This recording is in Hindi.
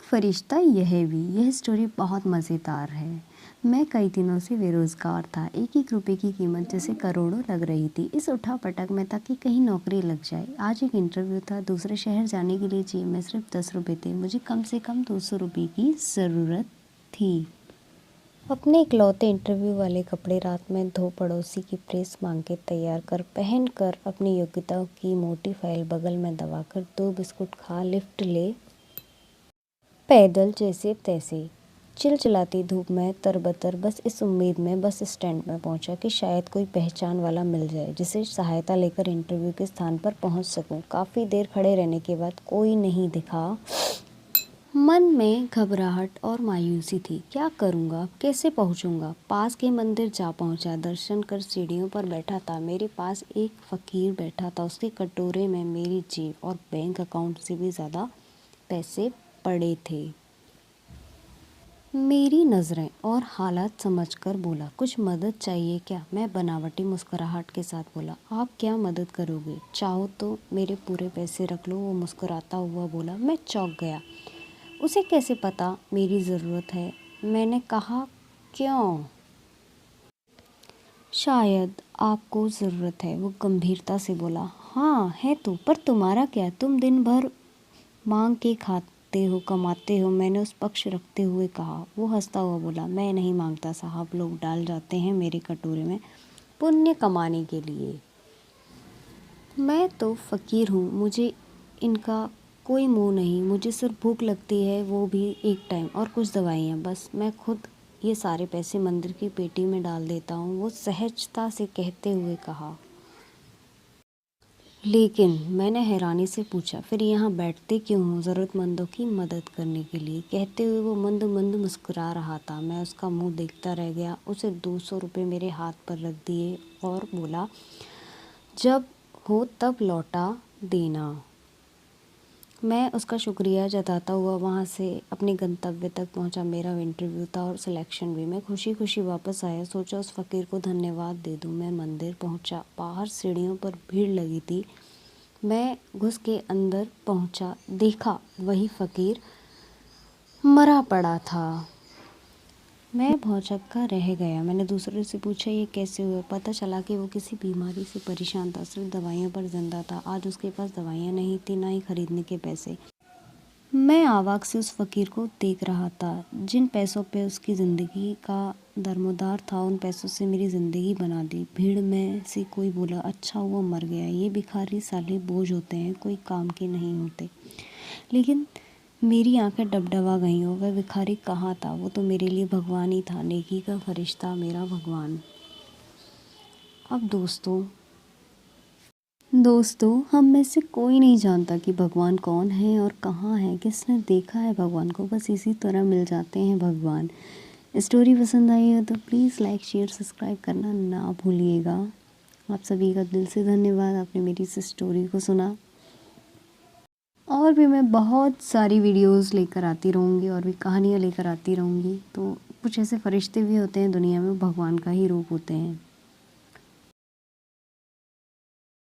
फरिश्ता यह भी। यह स्टोरी बहुत मज़ेदार है। मैं कई दिनों से बेरोज़गार था। एक एक रुपए की कीमत जैसे करोड़ों लग रही थी इस उठा-पटक में था कि कहीं नौकरी लग जाए। आज एक इंटरव्यू था, दूसरे शहर जाने के लिए जेब में सिर्फ 10 रुपए थे। मुझे कम से कम 200 रुपए की ज़रूरत थी। अपने इकलौते इंटरव्यू वाले कपड़े रात में धो पड़ोसी की प्रेस मांग के तैयार कर पहन कर अपनी योग्यताओं की मोटी फाइल बगल में दबाकर 2 बिस्कुट खा लिफ्ट ले पैदल जैसे तैसे चिलचिलाती धूप में तरबतर बस इस उम्मीद में बस स्टैंड में पहुंचा कि शायद कोई पहचान वाला मिल जाए जिसे सहायता लेकर इंटरव्यू के स्थान पर पहुंच सकूं। काफ़ी देर खड़े रहने के बाद कोई नहीं दिखा। मन में घबराहट और मायूसी थी। क्या करूँगा, कैसे पहुँचूँगा? पास के मंदिर जा पहुँचा। दर्शन कर सीढ़ियों पर बैठा था। मेरे पास एक फ़कीर बैठा था। उसके कटोरे में मेरी जेब और बैंक अकाउंट से भी ज़्यादा पैसे पड़े थे। मेरी नज़रें और हालात समझकर बोला, कुछ मदद चाहिए क्या? मैं बनावटी मुस्कुराहट के साथ बोला, आप क्या मदद करोगे? चाहो तो मेरे पूरे पैसे रख लो। वो मुस्कुराता हुआ बोला। मैं चौंक गया। उसे कैसे पता मेरी ज़रूरत है? मैंने कहा, क्यों? शायद आपको ज़रूरत है। वो गंभीरता से बोला, हाँ है तो, पर तुम्हारा क्या? तुम दिन भर मांग के खाते हो, कमाते हो। मैंने उस पक्ष रखते हुए कहा। वो हंसता हुआ बोला, मैं नहीं मांगता साहब, लोग डाल जाते हैं मेरे कटोरे में पुण्य कमाने के लिए। मैं तो फ़कीर हूँ, मुझे इनका कोई मोह नहीं। मुझे सिर्फ भूख लगती है, वो भी एक टाइम, और कुछ दवाइयाँ। बस मैं खुद ये सारे पैसे मंदिर की पेटी में डाल देता हूँ। वो सहजता से कहते हुए कहा। लेकिन मैंने हैरानी से पूछा, फिर यहाँ बैठते क्यों हो? ज़रूरतमंदों की मदद करने के लिए। कहते हुए वो मंद मंद मुस्कुरा रहा था। मैं उसका मुंह देखता रह गया। उसे 200 रुपये मेरे हाथ पर रख दिए और बोला, जब हो तब लौटा देना। मैं उसका शुक्रिया जताता हुआ वहाँ से अपने गंतव्य तक पहुँचा। मेरा इंटरव्यू था और सिलेक्शन भी। मैं खुशी खुशी वापस आया। सोचा उस फ़कीर को धन्यवाद दे दूँ। मैं मंदिर पहुँचा। बाहर सीढ़ियों पर भीड़ लगी थी। मैं घुस के अंदर पहुँचा। देखा वही फ़कीर मरा पड़ा था। मैं भौचक्का रह गया। मैंने दूसरे से पूछा, ये कैसे हुआ? पता चला कि वो किसी बीमारी से परेशान था, सिर्फ दवाइयों पर जिंदा था। आज उसके पास दवाइयाँ नहीं थी, ना ही खरीदने के पैसे। मैं आवाज़ से उस फ़कीर को देख रहा था। जिन पैसों पे उसकी ज़िंदगी का दरमोदार था, उन पैसों से मेरी ज़िंदगी बना दी। भीड़ में से कोई बोला, अच्छा हुआ मर गया, ये भिखारी साले बोझ होते हैं, कोई काम के नहीं होते। लेकिन मेरी आंखें डबडबा गईं। वह भिखारी कहाँ था? वो तो मेरे लिए भगवान ही था, नेकी का फरिश्ता, मेरा भगवान। अब दोस्तों हम में से कोई नहीं जानता कि भगवान कौन है और कहाँ है। किसने देखा है भगवान को? बस इसी तरह मिल जाते हैं भगवान। स्टोरी पसंद आई हो तो प्लीज़ लाइक शेयर सब्सक्राइब करना ना भूलिएगा। आप सभी का दिल से धन्यवाद, आपने मेरी इस स्टोरी को सुना। और भी मैं बहुत सारी वीडियोस लेकर आती रहूँगी और भी कहानियाँ लेकर आती रहूँगी। तो कुछ ऐसे फरिश्ते भी होते हैं दुनिया में, भगवान का ही रूप होते हैं।